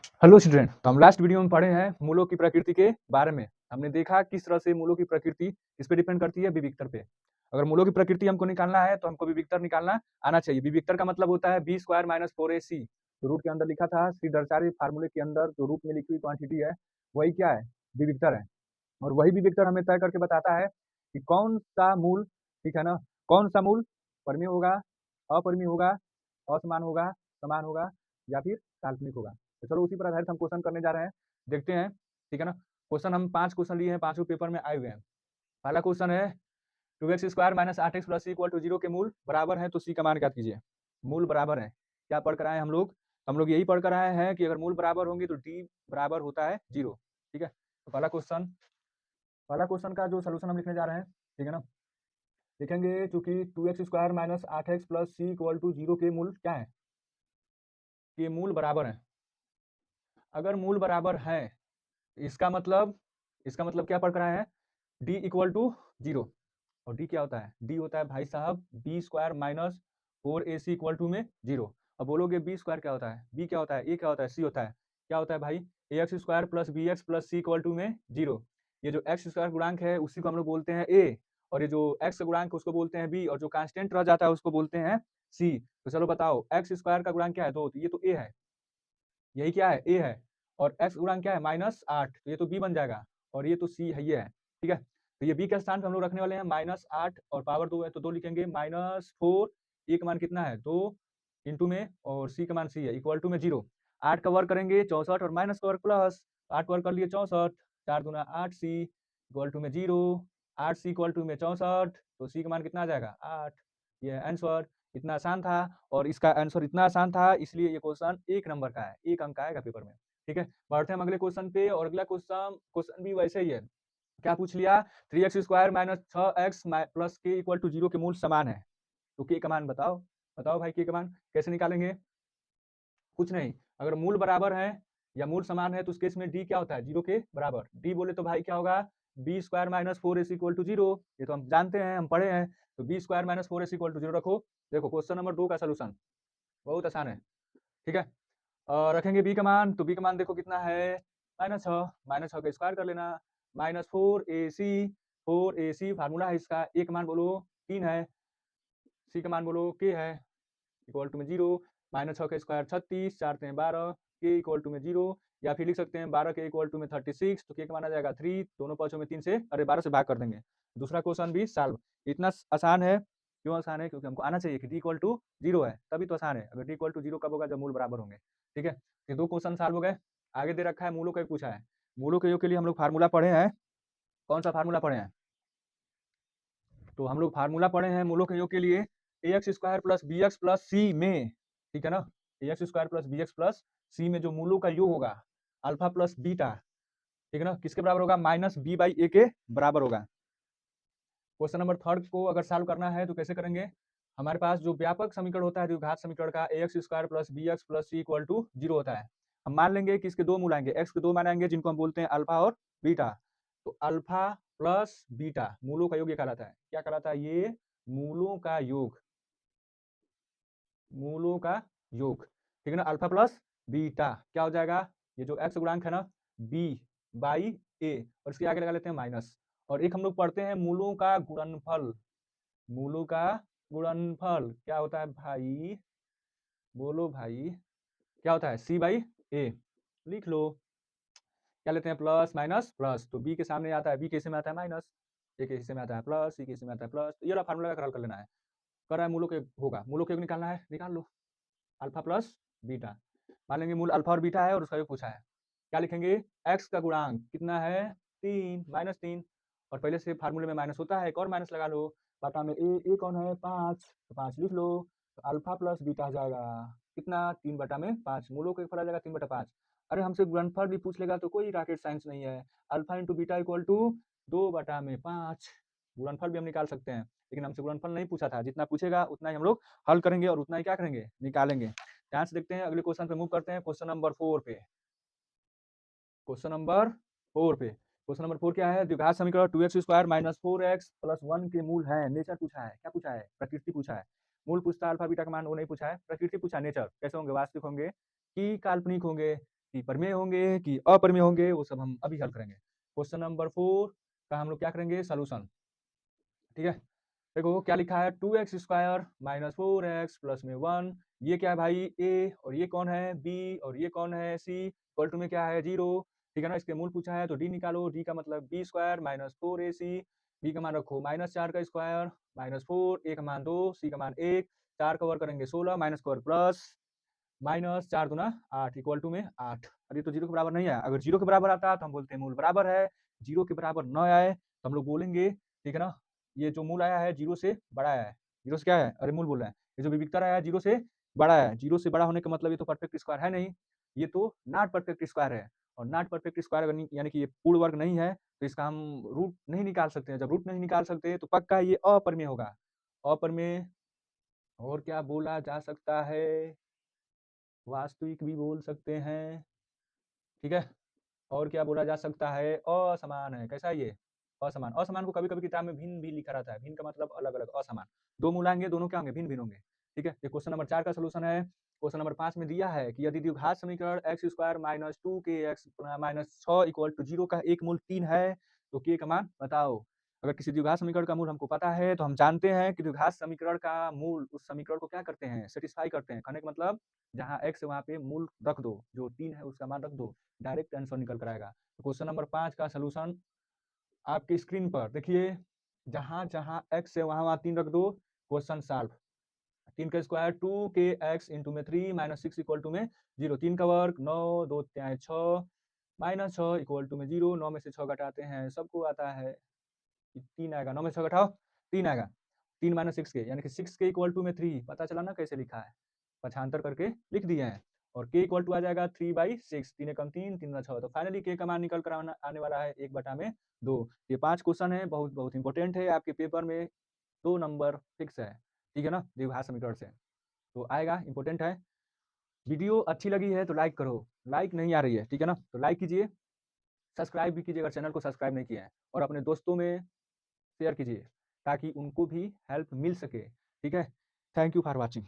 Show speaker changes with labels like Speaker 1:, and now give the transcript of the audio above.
Speaker 1: Hello student, तो हम last video में पढ़े हैं मूलों की प्रकृति के बारे में। हमने देखा किस तरह से मूलों की प्रकृति इस पे डिपेंड करती है विविक्तर पे। अगर मूलों की प्रकृति हमको निकालना है तो हमको विविक्तर निकालना आना चाहिए। विविक्तर का मतलब होता है बी स्क्वायर माइनस 4ac। तो रूट के अंदर लिखा था श्रीधराचार्य फार्मूले के अंदर जो रूट में लिखी हुई क्वांटिटी है वही क्या है, विविक्तर है। और वही विविक्तर हमें तय करके बताता है कि कौन सा मूल, ठीक है ना, कौन सा मूल परिमेय होगा, अपरिमेय होगा, असमान होगा, समान होगा या फिर काल्पनिक होगा। तो चलो उसी पर आधारित हम क्वेश्चन करने जा रहे हैं, देखते हैं। ठीक है ना, क्वेश्चन हम 5 क्वेश्चन लिए हैं, पांचों पेपर में आए हुए हैं। पहला क्वेश्चन है 2x² minus 8x plus equal to 0 के मूल बराबर है तो सी का मान ज्ञात कीजिए। मूल बराबर है, क्या पढ़ कर आए हम लोग यही पढ़ कर आए हैं कि अगर मूल बराबर होंगे तो डी बराबर होता है 0। ठीक है, तो पहला क्वेश्चन का जो सोल्यूशन हम लिखने जा रहे हैं, ठीक है ना, लिखेंगे चूंकि 2x² minus 8x plus C equal to 0 के मूल क्या है, ये मूल बराबर है। अगर मूल बराबर है इसका मतलब क्या पढ़ कर आए हैं, डी इक्वल टू 0। और डी क्या होता है, डी होता है भाई साहब B square minus 4ac equal to में 0। अब बोलोगे बी स्क्वायर क्या होता है, बी क्या होता है, ए क्या होता है, सी होता है। क्या होता है भाई, A X square plus B X plus C equal to में 0। ये जो एक्स स्क्वायर गुणांक है उसी को हम लोग बोलते हैं ए, और ये जो एक्स गुणांक उसको बोलते हैं बी, और जो कांस्टेंट रह जाता है उसको बोलते हैं सी। तो चलो बताओ एक्स स्क्वायर का गुणांक क्या है, 2, तो ये तो ए है, यही क्या है, ए है। और एक्स गुणांक क्या है, -8, तो ये तो बी बन जाएगा, और ये तो सी है, ये है। ठीक है, तो ये बी के स्थान पे हम लोग रखने वाले हैं -8 और पावर 2 है तो 2 लिखेंगे, -4, ए का मान कितना है 2 इंटू में, और सी का मान सी है इक्वल टू में 0। 8 का वर्ग करेंगे 64 और माइनस का वर्ग प्लस, 8 वर्ग कर लिए 64, 4 दूना 8 सी इक्वल टू में 0, 8 सी इक्वल टू में 64, तो सी का मान कितना आ जाएगा 8। ये आंसर इतना आसान था, और इसका आंसर इतना आसान था इसलिए ये क्वेश्चन 1 नंबर का है, 1 अंक आएगा पेपर में। ठीक है, बढ़ते हैं हम अगले क्वेश्चन पे, और अगला क्वेश्चन भी वैसे ही है। क्या पूछ लिया, 3x² माइनस 6x प्लस के इक्वल टू 0 के मूल समान है, तो के का मान बताओ। बताओ भाई, के का मान कैसे निकालेंगे, कुछ नहीं, अगर मूल बराबर है या मूल समान है तो उस केस में डी क्या होता है, 0 के बराबर। डी बोले तो भाई क्या होगा, B square minus 4ac equal to 0, ये तो हम जानते हैं, हम पढ़े हैं। तो B square minus 4ac equal to 0 रखो। देखो क्वेश्चन नंबर 2 का सोल्यूशन बहुत आसान है। ठीक है, रखेंगे बी का मान, तो बी का मान देखो कितना है, -6, -6 का स्क्वायर कर लेना, -4ac फार्मूला है इसका, ए का मान बोलो 3 है, सी का मान बोलो के है, इक्वल टू में 0, -6 का स्क्वायर 36, 4 3 12, के इक्वल टू में 0, या फिर लिख सकते हैं 12 के इक्वल टू में 36, तो के का माना जाएगा 3, दोनों पक्षों में 3 से 12 से भाग कर देंगे। दूसरा क्वेश्चन भी सॉल्व, इतना आसान है। क्यों आसान है, क्योंकि हमको आना चाहिए कि डी इक्वल टू 0 है, तभी तो आसान है। अगर डी इक्वल टू 0 कब होगा, जब मूल बराबर होंगे। ठीक है, ये 2 क्वेश्चन सॉल्व हो गए। आगे दे रखा है मूलों का पूछा है। मूलों के योग के लिए हम लोग फार्मूला पढ़े हैं, कौन सा फार्मूला पढ़े हैं, तो हम लोग फार्मूला पढ़े हैं मूलों के योग के लिए, A X square plus B X plus C में, ठीक है ना, A X square plus B X plus C में जो मूलों का योग होगा अल्फा प्लस बीटा, ठीक है ना, किसके बराबर होगा, -b/a के बराबर होगा। क्वेश्चन नंबर 3 को अगर सॉल्व करना है तो कैसे करेंगे, हमारे पास जो व्यापक समीकरण होता है द्विघात समीकरण का, A X square plus B X plus C equal to 0 होता है। हम मान लेंगे कि इसके 2 मूल आएंगे, एक्स के 2 मान आएंगे जिनको हम बोलते हैं अल्फा और बीटा। तो अल्फा प्लस बीटा मूलों का योग ये कहलाता है, क्या कहलाता है, ये मूलों का योग, मूलों का योग। ठीक है ना, अल्फा प्लस बीटा क्या हो जाएगा, ये जो एक्स गुणांक है ना b/a, और इसके आगे लगा लेते हैं माइनस। और एक हम लोग पढ़ते हैं मूलों का गुणनफल, मूलों का गुणनफल क्या होता है भाई, बोलो भाई, क्या होता है, c/a, लिख लो। क्या लेते हैं, प्लस माइनस प्लस, तो b के सामने आता है, b के हिस्से में आता है माइनस, a के हिस्से में आता है प्लस, c के हिस्से में आता है प्लस। तो ये वाला फार्मूला का हल कर लेना है, कर रहा है मूलों के होगा, मूलों के योग निकालना है, निकाल लो। अल्फा प्लस बीटा, मान लेंगे मूल अल्फा और बीटा है और उसका योग पूछा है। क्या लिखेंगे, x का गुणांक कितना है 3, -3, और पहले से फार्मूले में माइनस होता है, एक और माइनस लगा लो, बाटा में ए कौन है 5, तो 5 लिख लो। तो अल्फा प्लस बीटा आ जाएगा कितना, 3/5, मूलों का फल आ जाएगा 3/5। अरे हमसे गुणनफल भी पूछ लेगा तो कोई रॉकेट साइंस नहीं है, alpha into beta equal to 2/5, गुणनफल भी हम निकाल सकते हैं, लेकिन हमसे गुणनफल नहीं पूछा था, जितना पूछेगा उतना ही हम लोग हल करेंगे और उतना ही क्या करेंगे, निकालेंगे। ध्यान से देखते हैं, अगले क्वेश्चन पे मूव करते हैं, क्वेश्चन नंबर 4 पे। क्वेश्चन नंबर 4 पे, क्वेश्चन नंबर 4 क्या है, द्विघात समीकरण 2x² माइनस 4x प्लस 1 के मूल हैं, नेचर पूछा है, क्या पूछा है, प्रकृति पूछा है। मूल पूछता है अल्फा बीटा का मान, वो नहीं पूछा है, प्रकृति पूछा है, नेचर कैसे होंगे, वास्तविक होंगे कि काल्पनिक होंगे कि परमेय होंगे कि अपरमेय होंगे, वो सब हम अभी हल करेंगे। क्वेश्चन नंबर 4 का हम लोग क्या करेंगे, सॉल्यूशन। ठीक है, देखो क्या लिखा है, 2x square minus 4x plus में 1, ये क्या है भाई a, और ये कौन है b, और ये कौन है c, इक्वल टू में क्या है 0। ठीक है ना, इसके मूल पूछा है तो d निकालो, d का मतलब b square minus 4ac, b का मान रखो -4 का स्क्वायर माइनस 4, a का मान 2, c का मान 1, 4 कवर करेंगे 16 माइनस कवर प्लस माइनस 4 दूना 8 इक्वल टू में 8। अरे तो 0 के बराबर नहीं आया, अगर 0 के बराबर आता तो हम बोलते हैं मूल बराबर है, 0 के बराबर न आए तो हम लोग बोलेंगे, ठीक है ना, ये जो मूल आया है 0 से बड़ा आया है। 0 से क्या है, अरे मूल बोल रहे हैं, ये जो विविक्तर आया है 0 से बड़ा है। 0 से बड़ा होने का मतलब ये तो परफेक्ट स्क्वायर है नहीं, ये तो नॉट परफेक्ट स्क्वायर है, और नॉट परफेक्ट स्क्वायर यानी कि ये पूर्ण वर्ग नहीं है, तो इसका हम रूट नहीं निकाल सकते हैं। जब रूट नहीं निकाल सकते तो पक्का ये अपरमेय होगा। अपरमेय और क्या बोला जा सकता है, वास्तविक भी बोल सकते हैं। ठीक है, और क्या बोला जा सकता है, असमान है। कैसा है ये, असमान। असमान को कभी कभी किताब में भिन्न भी लिखा रहता है, भिन्न का मतलब अलग अलग, असमान। दो मूल आएंगे, दोनों क्या होंगे, भिन्न भिन्न होंगे। ठीक है, ये क्वेश्चन नंबर 4 का सोल्यूशन है। क्वेश्चन नंबर 5 में दिया है कि यदि द्विघात समीकरण X square minus 2kx minus 6 equal to 0 का एक मूल 3 है तो k का मान बताओ। अगर किसी द्विघात समीकरण का मूल हमको पता है तो हम जानते हैं कि द्विघात समीकरण का मूल उस समीकरण को क्या करते हैं, सेटिस्फाई करते हैं। कहने का मतलब जहाँ x है वहाँ पे मूल रख दो, जो 3 है उसका मान रख दो, डायरेक्ट आंसर निकल कर आएगा। क्वेश्चन नंबर 5 का सलूशन आपकी स्क्रीन पर देखिए, जहां जहां x है वहां वहां 3 रख दो, क्वेश्चन सॉल्व। 3 का स्क्वायर 2kx इंटू में 3 माइनस 6 इक्वल टू में 0, 3 का वर्ग 9 2 तिहाई 6 माइनस 6 इक्वल टू में 0, 9 में से 6 घटाते हैं, सबको आता है 3 आएगा, 9 में 6 घटाओ 3 आएगा, 3 माइनस 6 के यानी कि 6 के इक्वल टू में 3, पता चला ना कैसे लिखा है, पक्षांतर करके लिख दिए हैं। और k इक्वल टू आ जाएगा 3/6, 3 कम 3 3 6, तो फाइनली k का मान निकल कर आने वाला है 1/2। ये 5 क्वेश्चन है, बहुत बहुत इंपॉर्टेंट है, आपके पेपर में 2 नंबर फिक्स है। ठीक है ना, द्विघात समीकरण से तो आएगा, इंपॉर्टेंट है। वीडियो अच्छी लगी है तो लाइक करो, लाइक नहीं आ रही है, ठीक है ना, तो लाइक कीजिए, सब्सक्राइब भी कीजिए अगर चैनल को सब्सक्राइब नहीं किया है, और अपने दोस्तों में शेयर कीजिए ताकि उनको भी हेल्प मिल सके। ठीक है, थैंक यू फॉर वॉचिंग।